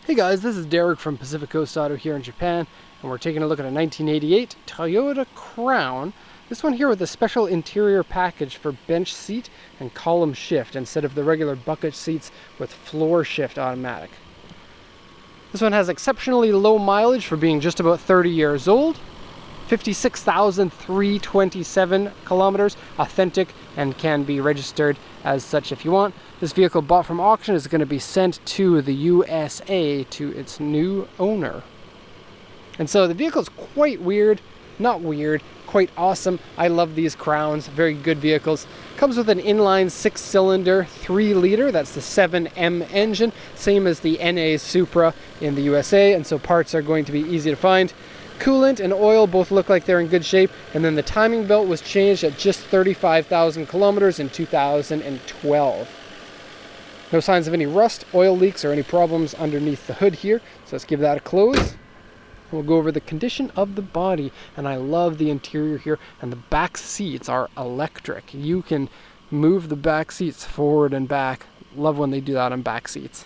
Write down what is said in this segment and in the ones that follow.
Hey guys, this is Derek from Pacific Coast Auto here in Japan, and we're taking a look at a 1988 Toyota Crown. This one here with a special interior package for bench seat and column shift instead of the regular bucket seats with floor shift automatic. This one has exceptionally low mileage for being just about 30 years old. 56,327 kilometers, authentic, and can be registered as such if you want. This vehicle bought from auction is going to be sent to the USA to its new owner. And so the vehicle is quite weird, not weird, quite awesome. I love these Crowns, very good vehicles. Comes with an inline 6-cylinder 3-liter, that's the 7M engine, same as the NA Supra in the USA, and so parts are going to be easy to find. Coolant and oil both look like they're in good shape, and then the timing belt was changed at just 35,000 kilometers in 2012. No signs of any rust, oil leaks, or any problems underneath the hood here, so let's give that a close. We'll go over the condition of the body, and I love the interior here, and the back seats are electric. You can move the back seats forward and back. Love when they do that on back seats.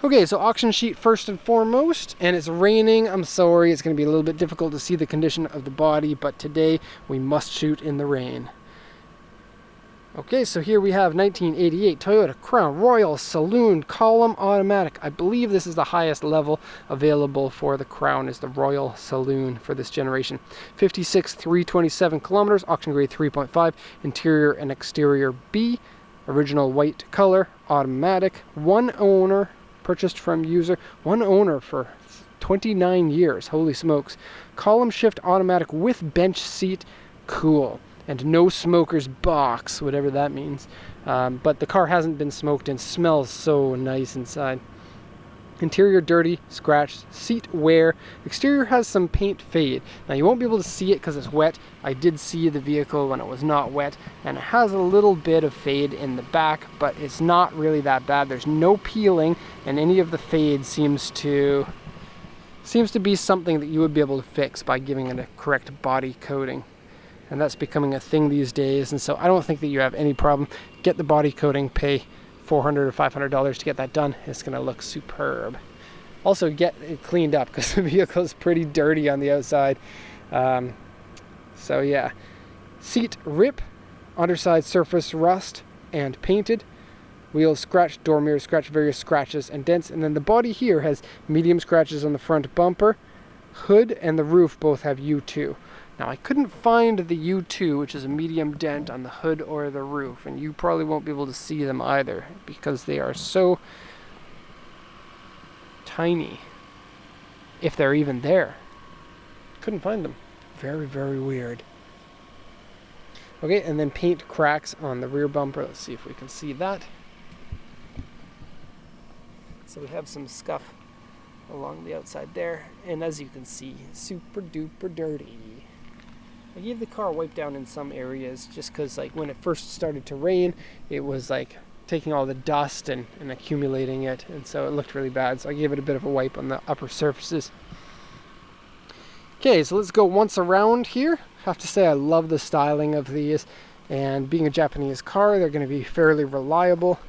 Okay, so auction sheet first and foremost, and it's raining. I'm sorry, it's going to be a little bit difficult to see the condition of the body, but today we must shoot in the rain. Okay, so here we have 1988 Toyota Crown Royal Saloon Column Automatic. I believe this is the highest level available for the Crown, is the Royal Saloon for this generation. 56,327 kilometers, auction grade 3.5, interior and exterior B, original white color, automatic, one owner. Purchased from user, one owner for 29 years. Holy smokes. Column shift automatic with bench seat, cool. And no smoker's box, whatever that means. But the car hasn't been smoked and smells so nice inside. Interior dirty, scratched, seat wear. Exterior has some paint fade. Now you won't be able to see it because it's wet. I did see the vehicle when it was not wet, and it has a little bit of fade in the back, but it's not really that bad. There's no peeling, and any of the fade seems to be something that you would be able to fix by giving it a correct body coating. And that's becoming a thing these days, and so I don't think that you have any problem. Get the body coating, pay $400 or $500 to get that done. It's going to look superb. Also get it cleaned up because the vehicle is pretty dirty on the outside. So yeah, seat rip, underside surface rust and painted, wheels scratched, door mirrors scratched, various scratches and dents, and then the body here has medium scratches on the front bumper. Hood and the roof both have U2. Now I couldn't find the U2, which is a medium dent on the hood or the roof, and you probably won't be able to see them either because they are so tiny, if they're even there. Couldn't find them. Very, very weird. Okay, and then paint cracks on the rear bumper. Let's see if we can see that. So we have some scuff along the outside there, and as you can see, super duper dirty. I gave the car a wipe down in some areas just because, like, when it first started to rain, it was like taking all the dust and accumulating it, and so it looked really bad, so I gave it a bit of a wipe on the upper surfaces. Okay, so let's go once around here. I have to say I love the styling of these, and being a Japanese car, they're going to be fairly reliable.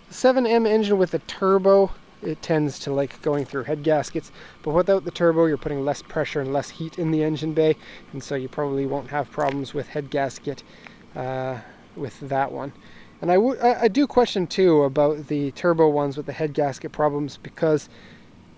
The 7M engine with the turbo, it tends to like going through head gaskets, but without the turbo you're putting less pressure and less heat in the engine bay, and so you probably won't have problems with head gasket with that one. And I do question too about the turbo ones with the head gasket problems, because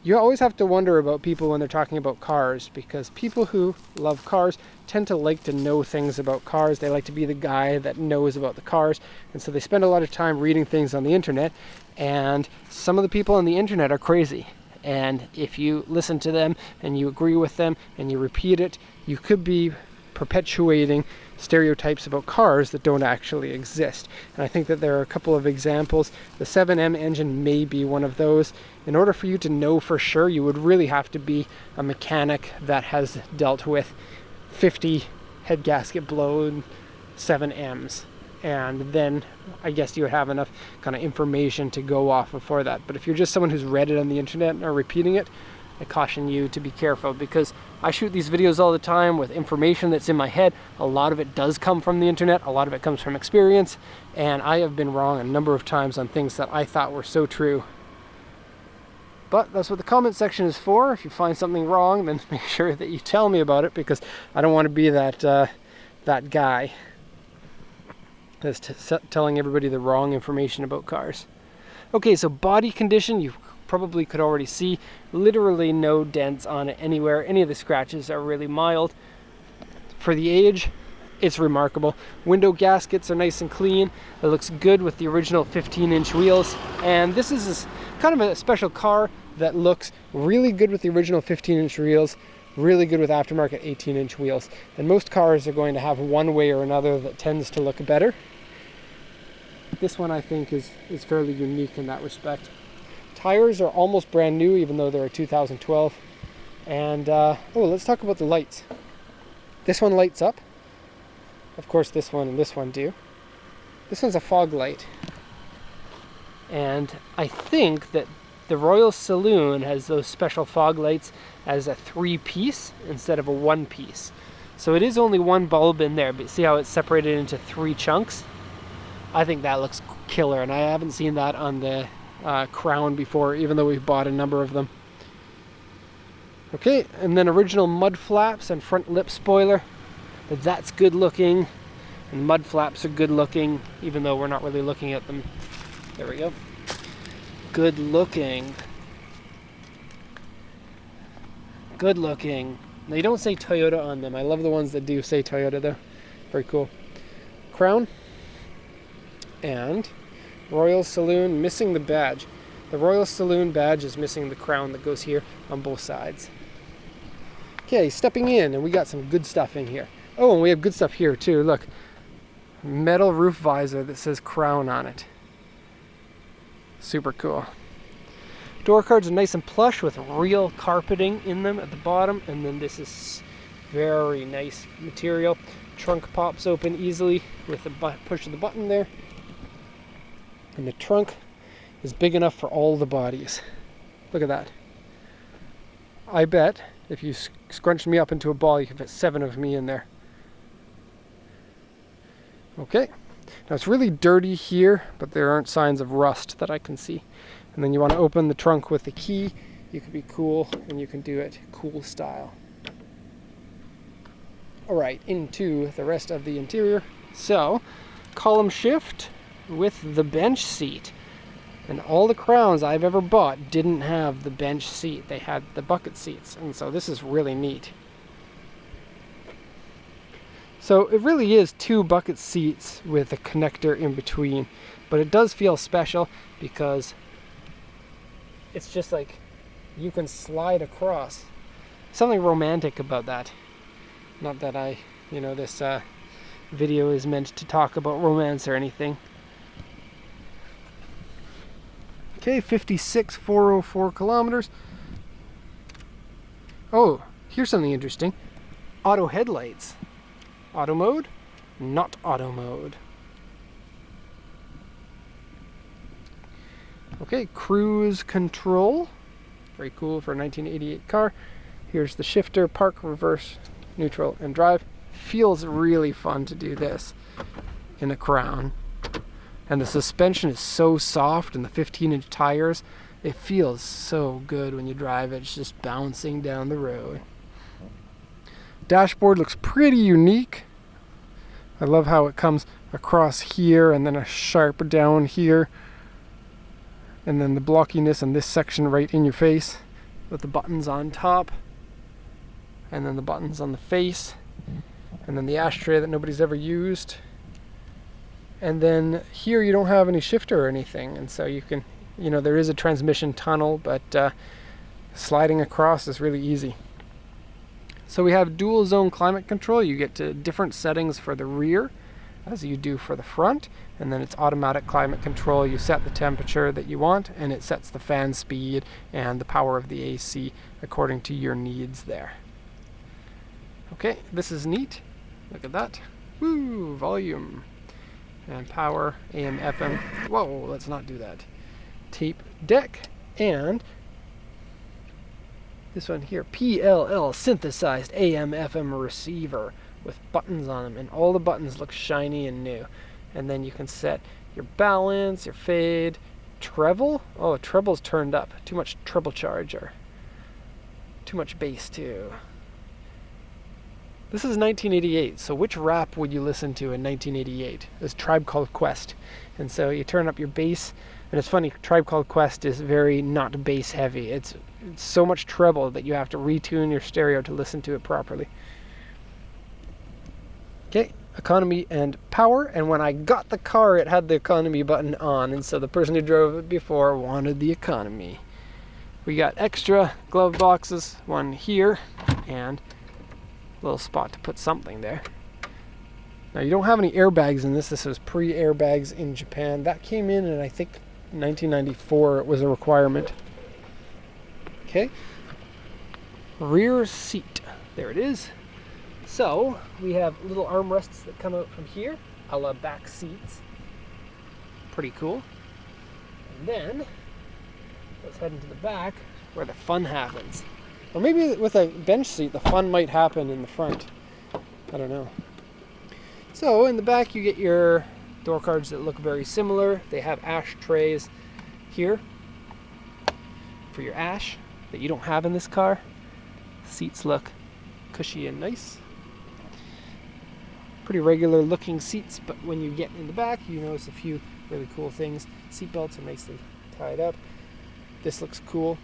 you always have to wonder about people when they're talking about cars, because people who love cars tend to like to know things about cars. They like to be the guy that knows about the cars, and so they spend a lot of time reading things on the internet, and some of the people on the internet are crazy. And if you listen to them and you agree with them and you repeat it, you could be perpetuating stereotypes about cars that don't actually exist. And I think that there are a couple of examples. The 7M engine may be one of those. In order for you to know for sure, you would really have to be a mechanic that has dealt with 50 head gasket blown 7Ms. And then I guess you would have enough kind of information to go off of for that. But if you're just someone who's read it on the internet and are repeating it, I caution you to be careful, because I shoot these videos all the time with information that's in my head. A lot of it does come from the internet, a lot of it comes from experience, and I have been wrong a number of times on things that I thought were so true. But that's what the comment section is for. If you find something wrong, then make sure that you tell me about it, because I don't want to be that that guy that's telling everybody the wrong information about cars. Okay, so body condition, you probably could already see literally no dents on it anywhere. Any of the scratches are really mild. For the age, it's remarkable. Window gaskets are nice and clean. It looks good with the original 15-inch wheels. And this is kind of a special car that looks really good with the original 15-inch wheels, really good with aftermarket 18-inch wheels. And most cars are going to have one way or another that tends to look better. This one, I think, is fairly unique in that respect. Tires are almost brand new, even though they're a 2012. And let's talk about the lights. This one lights up. Of course, this one and this one do. This one's a fog light. And I think that the Royal Saloon has those special fog lights as a 3-piece instead of a 1-piece. So it is only one bulb in there, but see how it's separated into 3 chunks? I think that looks killer, and I haven't seen that on the Crown before, even though we've bought a number of them. Okay, and then original mud flaps and front lip spoiler. That's good looking, and mud flaps are good looking, even though we're not really looking at them. There we go. Good looking. Good looking. They don't say Toyota on them. I love the ones that do say Toyota though. Very cool. Crown. And Royal Saloon, missing the badge. The Royal Saloon badge is missing the crown that goes here on both sides. Okay, stepping in, and we got some good stuff in here. Oh, and we have good stuff here too. Look, metal roof visor that says Crown on it. Super cool. Door cards are nice and plush with real carpeting in them at the bottom, and then this is very nice material. Trunk pops open easily with the push of the button there. And the trunk is big enough for all the bodies. Look at that. I bet if you scrunch me up into a ball, you can fit 7 of me in there. Okay. Now it's really dirty here, but there aren't signs of rust that I can see. And then you want to open the trunk with the key. You can be cool, and you can do it cool style. Alright, into the rest of the interior. So, column shift with the bench seat. And all the Crowns I've ever bought didn't have the bench seat. They had the bucket seats. And so this is really neat. So it really is 2 bucket seats with a connector in between. But it does feel special because it's just like you can slide across. Something romantic about that. Not that this video is meant to talk about romance or anything. Okay, 56,404 kilometers. Oh, here's something interesting. Auto headlights. Auto mode, not auto mode. Okay, cruise control. Very cool for a 1988 car. Here's the shifter, park, reverse, neutral, and drive. Feels really fun to do this in a Crown. And the suspension is so soft, and the 15-inch tires, it feels so good when you drive it. It's just bouncing down the road. Dashboard looks pretty unique. I love how it comes across here and then a sharp down here. And then the blockiness in this section right in your face with the buttons on top. And then the buttons on the face. And then the ashtray that nobody's ever used. And then here you don't have any shifter or anything, and so you can, there is a transmission tunnel, but sliding across is really easy. So we have dual zone climate control. You get to different settings for the rear as you do for the front, and then it's automatic climate control. You set the temperature that you want, and it sets the fan speed and the power of the AC according to your needs there. Okay, this is neat. Look at that. Woo, volume. And power, AM, FM. Whoa, let's not do that. Tape deck, and this one here, PLL synthesized AM, FM receiver with buttons on them, and all the buttons look shiny and new. And then you can set your balance, your fade, Treble? Oh, treble's turned up. Too much treble charge, or too much bass too. This is 1988, so which rap would you listen to in 1988? It's Tribe Called Quest. And so you turn up your bass, and it's funny, Tribe Called Quest is very not bass heavy. It's so much treble that you have to retune your stereo to listen to it properly. Okay, economy and power, and when I got the car it had the economy button on, and so the person who drove it before wanted the economy. We got extra glove boxes, one here, and little spot to put something there. Now you don't have any airbags in this. This is pre-airbags in Japan. That came in I think 1994 it was a requirement. Okay. Rear seat. There it is. So we have little armrests that come out from here, a la back seats. Pretty cool. And then let's head into the back where the fun happens. Or maybe with a bench seat, the fun might happen in the front. I don't know. So in the back, you get your door cards that look very similar. They have ashtrays here for your ash that you don't have in this car. Seats look cushy and nice. Pretty regular looking seats, but when you get in the back, you notice a few really cool things. Seat belts are nicely tied up. This looks cool.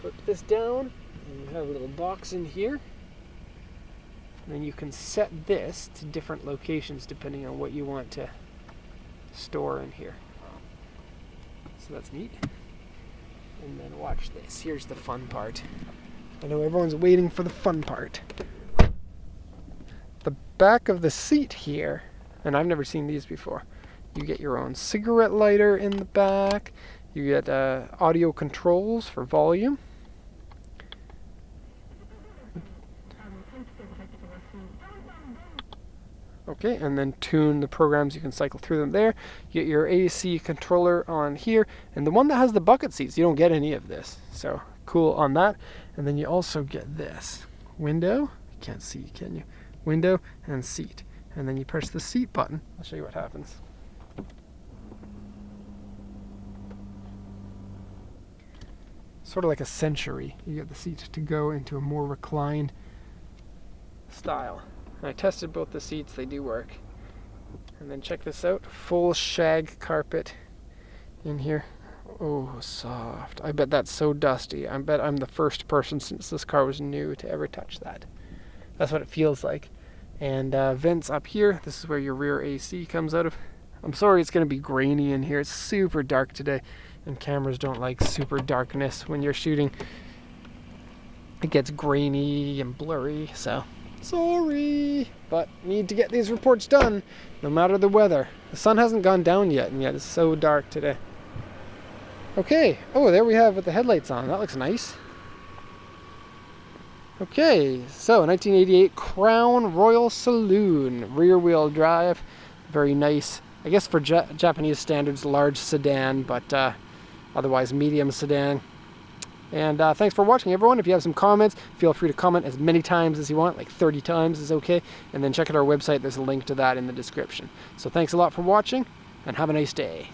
Put this down, and you have a little box in here. And then you can set this to different locations depending on what you want to store in here. So that's neat. And then watch this. Here's the fun part. I know everyone's waiting for the fun part. The back of the seat here, and I've never seen these before. You get your own cigarette lighter in the back. You get audio controls for volume. Okay, and then tune the programs. You can cycle through them there. You get your AC controller on here, and the one that has the bucket seats, you don't get any of this. So cool on that. And then you also get this window. You can't see, can you? Window and seat. And then you press the seat button. I'll show you what happens. Sort of like a Century. You get the seat to go into a more reclined style. And I tested both the seats, they do work. And then check this out, full shag carpet in here. Oh, soft. I bet that's so dusty. I bet I'm the first person since this car was new to ever touch that. That's what it feels like. And vents up here. This is where your rear AC comes out of. I'm sorry it's going to be grainy in here. It's super dark today, and cameras don't like super darkness when you're shooting. It gets grainy and blurry, so sorry. But need to get these reports done, no matter the weather. The sun hasn't gone down yet, and yet it's so dark today. Okay. Oh, there we have with the headlights on. That looks nice. Okay, so 1988 Crown Royal Saloon, rear-wheel drive, very nice. I guess for Japanese standards, large sedan, but otherwise medium sedan. And thanks for watching, everyone. If you have some comments, feel free to comment as many times as you want, like 30 times is okay. And then check out our website. There's a link to that in the description. So thanks a lot for watching, and have a nice day.